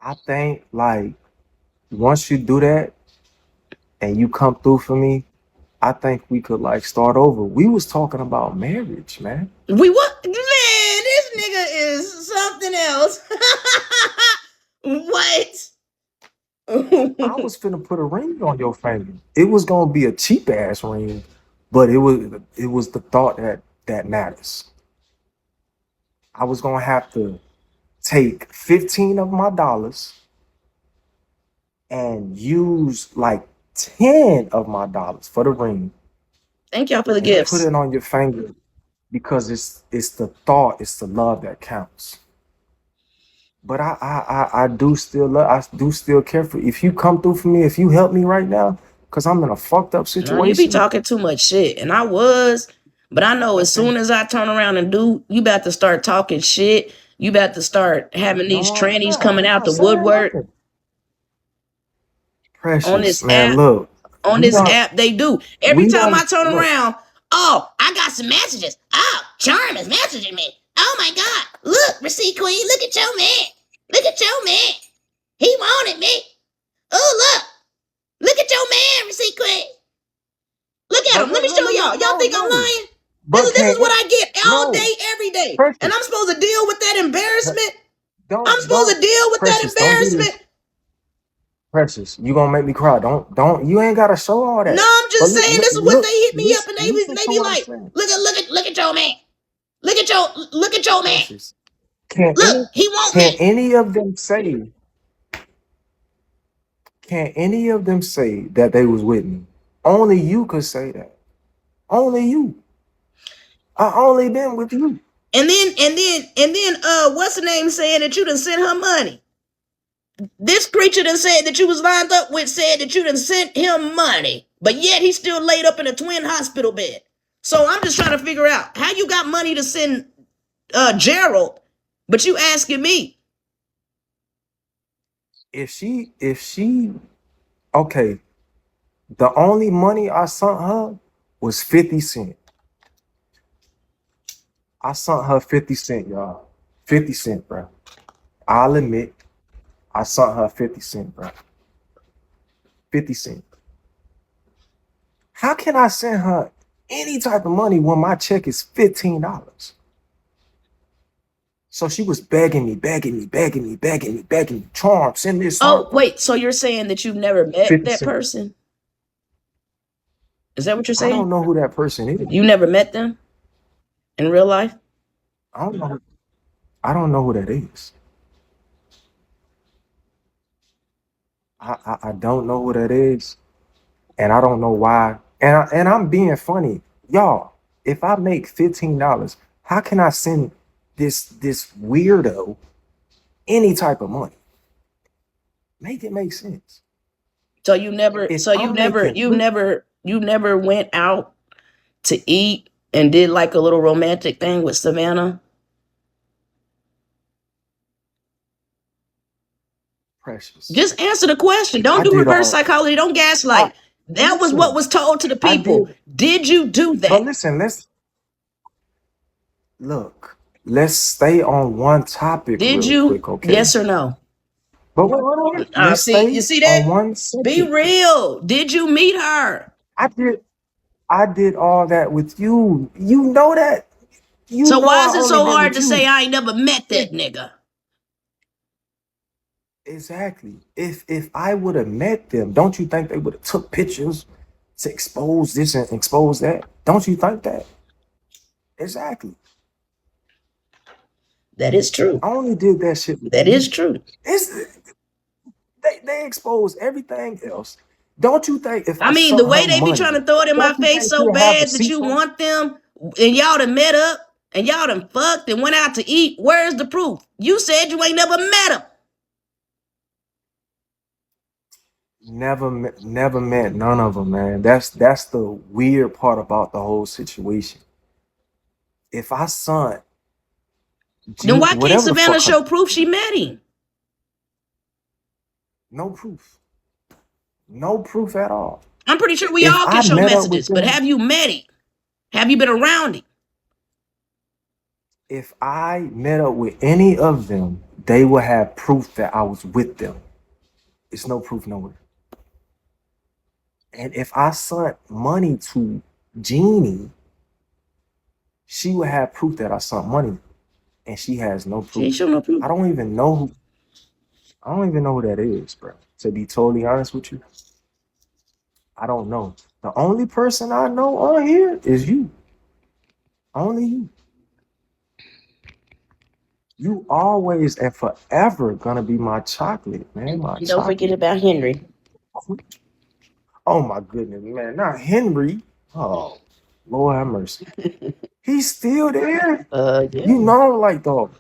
I think like once you do that and you come through for me, I think we could like start over. We was talking about marriage, man. We what? Man, this nigga is something else. What? I was finna put a ring on your finger. It was gonna be a cheap ass ring, but it was the thought that matters. I was gonna have to take 15 of my dollars and use like 10 of my dollars for the ring Thank y'all for the and put gifts. it on your finger because it's the thought, it's the love that counts. But I do still love, I do still care for you. If you come through for me, if you help me right now, because I'm in a fucked up No, you be situation. talking too much shit. And I was, but I know as Okay. soon as I turn around and do, you about to start talking shit. You about to start having these No, I'm trannies not. coming I'm out not the saying woodwork nothing. on Precious, this man, app. look, On we this don't, app, they do. Every we time I don't, turn look, around, oh, I got some messages. Oh, Charm is messaging me. Oh my God. Look, Receipt Queen, look at your man. Look at your man. He wanted me. Oh, look. Look at your man, Receipt Queen. Look at but him. Let look, me look, show look, y'all. look, Y'all no, think I'm no. lying? This But is this is can't, what I get all no, day, every day. And I'm Precious, supposed to deal with that embarrassment. I'm supposed to don't, deal with that Precious, don't do this. embarrassment. Precious, you gonna make me cry. Don't, you ain't gotta show all No, that. I'm But just look, saying look, this is what look, they hit me up and listen they to be what I'm like, saying. look at your man. Look at your man. Precious, can Look, any, he want can me. any of them say, can any of them say that they was with me? Only you could say that. Only you. I only been with you. And then what's the name saying that you done sent her money? This creature done said that you was lined up with said that you done sent him money. But yet he's still laid up in a twin hospital bed. So I'm just trying to figure out how you got money to send Gerald, but you asking me. If she, okay, the only money I sent her was 50 cents. I sent her 50 cents, y'all. 50 cents, bro. I'll admit, I sent her 50 cents, bro. 50 cents. How can I send her any type of money when my check is $15? So she was begging me, begging me, begging me, begging me, begging me. Charm, send this Oh, something. wait, so you're saying that you've never met 50 that cents. person? Is that what you're I don't saying? know who that person is. You never met them in real life? I don't know. I don't know who that is. I don't know who that is, and I don't know why. And I'm being funny, y'all. If I make $15, how can I send this weirdo any type of money? Make it make sense. So you never If so you I'm never making you look, never you never went out to eat and did like a little romantic thing with Savannah? Precious, Just answer the question. Don't I do did reverse all. psychology. Don't I gaslight. That was what listen. was told to the I people. did, Did you do but that? listen. Let's look. Let's stay on one topic Did real you? quick, okay? Yes or no? But wait. Let's See, you stay see that? on one Be subject. real. Did you meet her? I did. I did all that with you. You know that. You So know why I is it only so been hard with to say you. I ain't never met If that nigga? exactly. If I would have met them, don't you think they would have took pictures to expose this and expose that? Don't you think that? Exactly. That is true. I only did that shit with That is you. true. It's they expose everything else. Don't you think if I I mean, the sent her way they be trying money, to throw it in my don't you face think so she'll have bad that receipts you on it? want them and y'all done met up and y'all done fucked and went out to eat. Where's the proof? You said you ain't never met him. Never met none of them, man. That's the weird part about the whole situation. If I sent Then why can't whatever the Savannah fuck her, show proof she met him? no proof, no proof at all. I'm pretty sure we If all can I show met up with messages, but them, have you met him? Have you been around him? if I met up with any of them, they will have proof that I was with them. It's no proof nowhere. And if I sent money to Jeannie, she would have proof that I sent money, and she has no She ain't proof. showing no proof. I don't even know who. I don't even know who that is, bro. To be totally honest with you, I don't know. The only person I know on here is you. Only you. You always and forever gonna be my chocolate, man. My Don't forget chocolate. about Henry. Oh my goodness, man. Not Henry. Oh, Lord have mercy. He's still there. Yeah. You know I don't like dogs.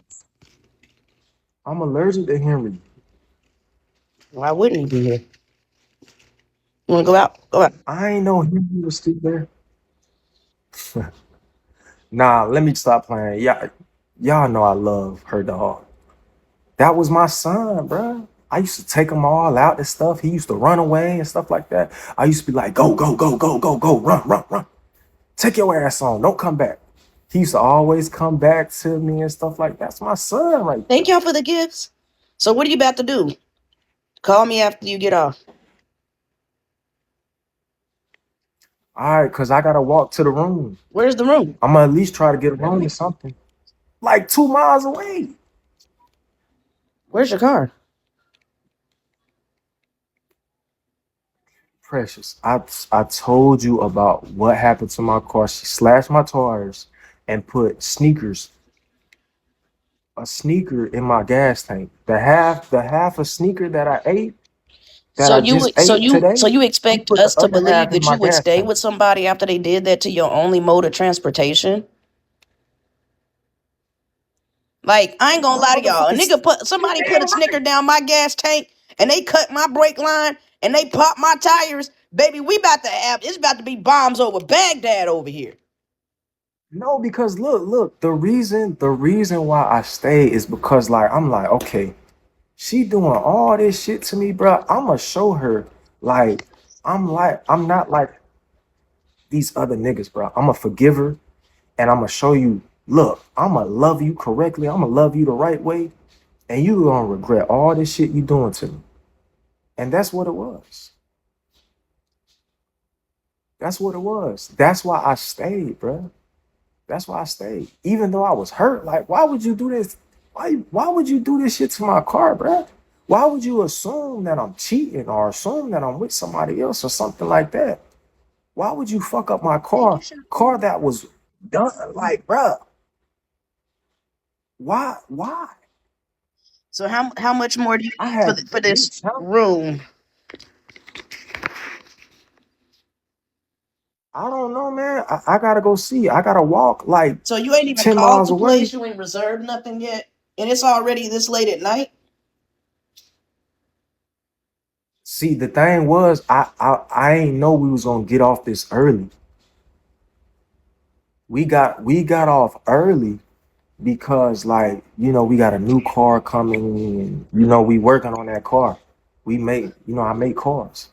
I'm allergic to Henry. Why wouldn't he be here? You wanna go out? Go out. I ain't know Henry was still there. Nah, let me stop playing. Y'all know I love her dog. That was my son, bro. I used to take him all out and stuff. He used to run away and stuff like that. I used to be like, go, go, go, go, go, go, run, run, run. Take your ass on. Don't come back. He used to always come back to me and stuff like that. That's my son right there. Thank y'all for the gifts. So what are you about to do? Call me after you get off. All right, because I got to walk to the room. Where's the room? I'm going to at least try to get a room or something. Like 2 miles away. Where's your car? Precious, I told you about what happened to my car. She slashed my tires and put a sneaker in my gas tank. The half a sneaker that I ate, that So I you just ate today, so you she expect put the us to other believe half in that you my would gas stay tank. with somebody after they did that to your only mode of transportation? Like, I ain't gonna My lie to y'all. motherfuckers. Somebody put a snicker down my gas tank and they cut my brake line and they popped my tires. Baby, it's about to be bombs over Baghdad over here. No, because look, the reason why I stay is because like I'm like, okay, she doing all this shit to me, bro. I'ma show her like I'm not like these other niggas, bro. I'ma forgive her and I'ma show you, look, I'ma love you correctly, I'ma love you the right way, and you gonna regret all this shit you doing to me. And that's what it was. That's what it was. That's why I stayed, bro. That's why I stayed. Even though I was hurt, like, why would you do this? Why would you do this shit to my car, bro? Why would you assume that I'm cheating or assume that I'm with somebody else or something like that? Why would you fuck up my car that was done? Like, bro, why? Why? So how much more do you I need for had for been this room? I don't know, man. I gotta go see. I gotta walk like So you ain't even 10 called miles the away. place, you ain't reserved nothing yet, and it's already this late at night. See, the thing was, I ain't know we was gonna get off this early. We got off early because like, we got a new car coming and we working on that car. I make cars.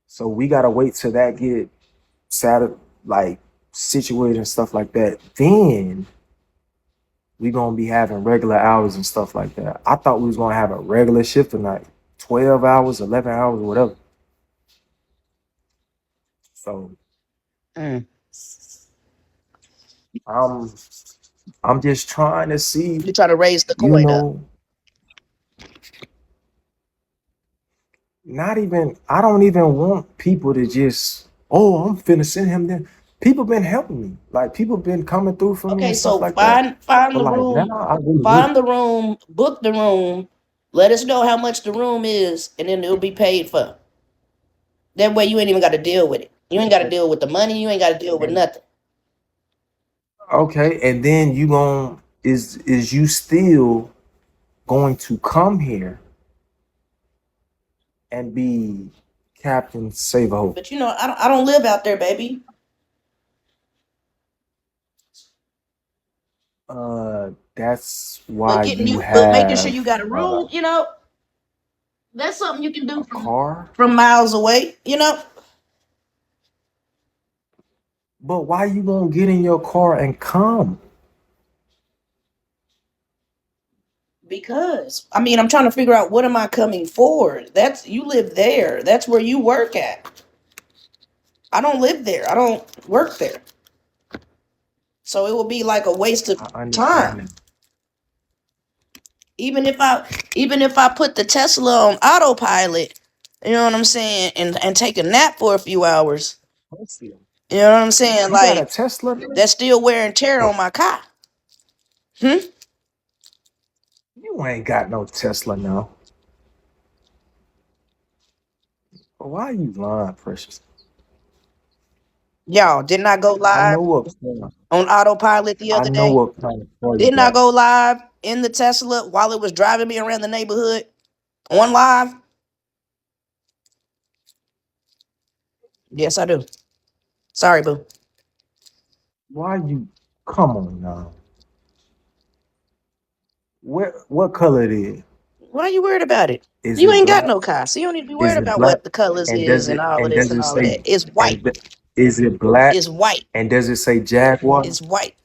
So we gotta wait till that get Saturday, like situated and stuff like that. Then we gonna be having regular hours and stuff like that. I thought we was gonna have a regular shift tonight, 12 hours, 11 hours, whatever. So Mm. I'm I'm just trying to see, You try to raise the you coin up. know, not even I don't even want people to just, oh, I'm finna send him there. People been helping me. Like people been coming through for me Okay, and stuff so like that. find But the like room, now I really need it. book the room. Let us know how much the room is, and then it'll be paid for. That way, you ain't even got to deal with it. You ain't got to deal with the money. You ain't got to deal with nothing. Okay, and then you gon' is you still going to come here and be Captain Save a Hope? But I don't live out there, baby. That's But why getting you you, but making sure have you got a room, that's something you can do a car. from miles away. But why you gonna get in your car and come? Because I mean, I'm trying to figure out what am I coming for. That's you live there. That's where you work at. I don't live there. I don't work there. So it will be like a waste of I understand time. that. Even if I even if I put the Tesla on autopilot, you know what I'm saying, and take a nap for a few hours. Tesla. You know what I'm saying? You got a Like Tesla now? that's still wear and tear Oh, on my car. Hmm? you ain't got no Tesla now. Why are you lying, Precious? Y'all, didn't I go I live know what car. on autopilot the I other know day? what kind of car you Didn't I got. go live in the Tesla while it was driving me around the neighborhood on live? Yes, I do. Sorry, boo. Why you? Come on now. What color it is? Why are you worried about it? Is You it ain't got black? no car, so you don't need to be Is worried it about black? what the colors And is does and it all of and this does and it all of say that. It's white. and is it black? It's white. And does it say Jaguar? It's white.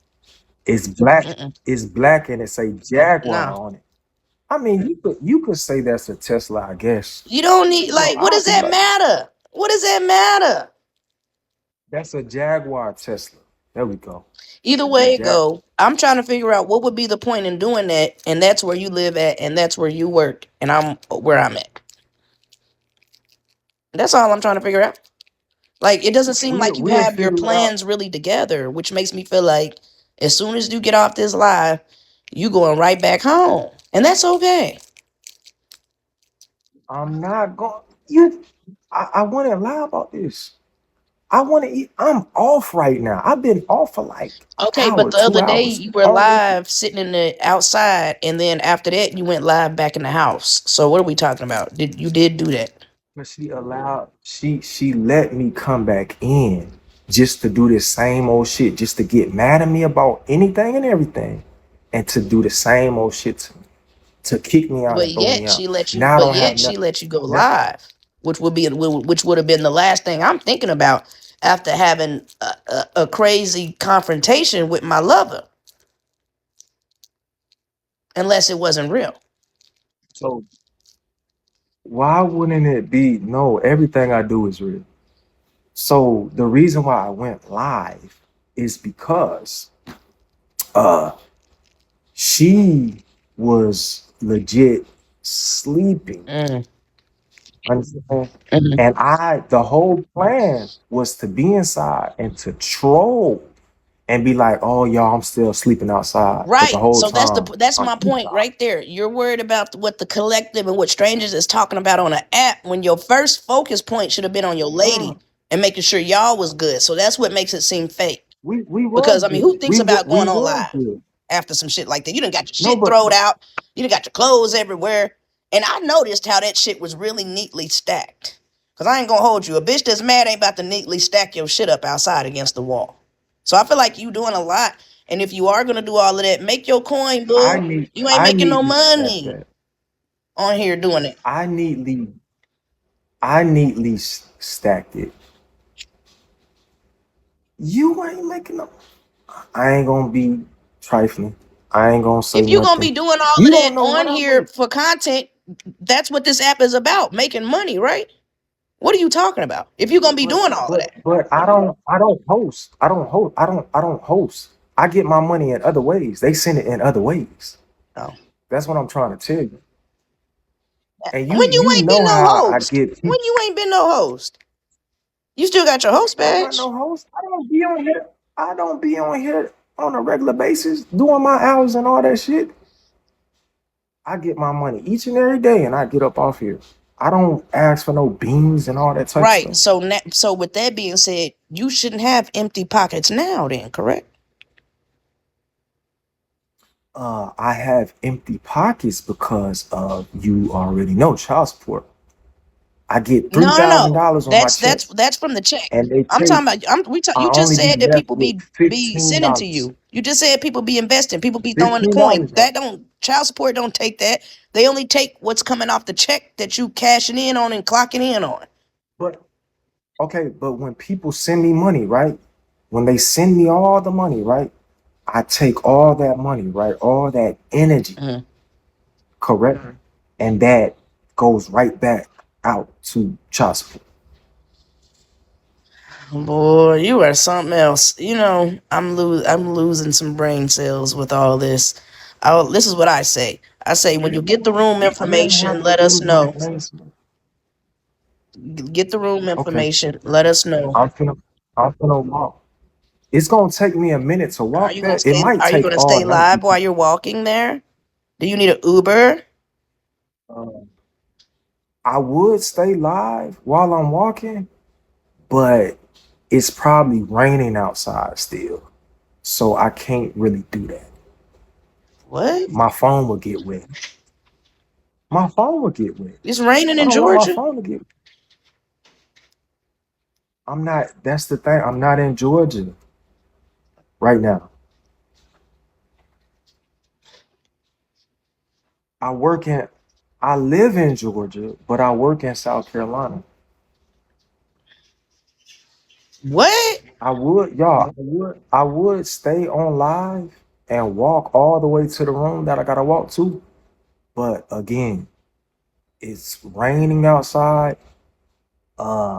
It's black. Mm-mm. It's black and it say Jaguar No. on it. I mean, you could say that's a Tesla, I guess. You don't need No, like what I'll does be that like, matter? What does that matter? that's a Jaguar Tesla. There we go. Either way it Jag. go, I'm trying to figure out what would be the point in doing that, and that's where you live at, and that's where you work, and I'm where I'm at. That's all I'm trying to figure out. Like it doesn't seem like you We'll have your figure it out. plans really together, which makes me feel like as soon as you get off this live, you going right back home, and that's okay. I'm not going. You. I want to lie about this. I want to eat. I'm off right now. I've been off for like Okay, but hour, the two other day hours. you were live sitting in the outside, and then after that you went live back in the house. So what are we talking about? Did do that? But she let me come back in just to do the same old shit, just to get mad at me about anything and everything, and to do the same old shit to kick me out and throw me out. Now I But don't have yet she nothing. let you go Now, live, which would have been the last thing I'm thinking about after having a crazy confrontation with my lover, unless it wasn't real. so why wouldn't it be? No, everything I do is real. So the reason why I went live is because uh she was legit sleeping. Mm, Understand? mhm. And the whole plan was to be inside and to troll and be like, "Oh, y'all, I'm still sleeping outside," but the Right. whole So time that's I'm my point inside. right there. You're worried about what the collective and what strangers is talking about on an app when your first focus point should have been on your lady Mm, and making sure y'all was good. So that's what makes it seem fake. we was Because I mean, who good. thinks about We going on was live good. after some shit like that? You done got your No, shit throwed but out. You done got your clothes everywhere. And I noticed how that shit was really neatly stacked. Cause I ain't gonna hold you. A bitch that's mad ain't about to neatly stack your shit up outside against the wall. So I feel like you doing a lot. And if you are gonna do all of that, make your coin, boo. You ain't I making no neatly stacked money that. on here doing it. I neatly I neatly stacked it. You ain't making no. I ain't gonna be trifling. I ain't gonna say If you're gonna be nothing. doing all You of that don't know what on I here make. for content, that's what this app is about, making money, right? What are you talking about? If you're gonna be doing all of that. But I don't host. I don't host. I get my money in other ways. They send it in other ways. Oh. That's what I'm trying to tell you. And When you you ain't been know no how I host. get When people. you ain't been no host. You still got your host I'm not badge. no host. I don't be on here. I don't be on here on a regular basis doing my hours and all that shit. I get my money each and every day and I get up off here. I don't ask for no beans and all that type of Right. stuff. So with that being said, you shouldn't have empty pockets now then, correct? I have empty pockets because of you already know child support. I get three No, no, thousand no. dollars on my check, That's from the check. and they I'm take. talking about. I You just only be said that left people with be fifteen sending to dollars. you. You just said people be investing. People be throwing the coin. $15. That don't child support don't take that. They only take what's coming off the check that you cashing in on and clocking in on. But okay, but when people send me money, right? When they send me all the money, right? I take all that money, right? All that energy, Mhm. correct? And that goes right back out to child support. Boy, you are something else. You know, I'm losing some brain cells with all this. This is what I say. I say when you get the room I didn't information, have to let us lose my know. brain cells. Get the room Okay, information, let us know. I'm finna walk. It's gonna take me a minute to Are walk you gonna that. It stay? might Are you take gonna all stay night live while because you're walking there? Do you need an Uber? uh, I would stay live while I'm walking, but it's probably raining outside still, so I can't really do that. What? My phone will get wet. My phone will get wet. It's raining I in don't want my Georgia. phone to get. I'm not. That's the thing. I'm not in Georgia right now. I work in. I live in Georgia, but I work in South Carolina. What? I would stay on live and walk all the way to the room that I gotta walk to. But again, it's raining outside.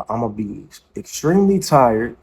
I'm gonna be extremely tired.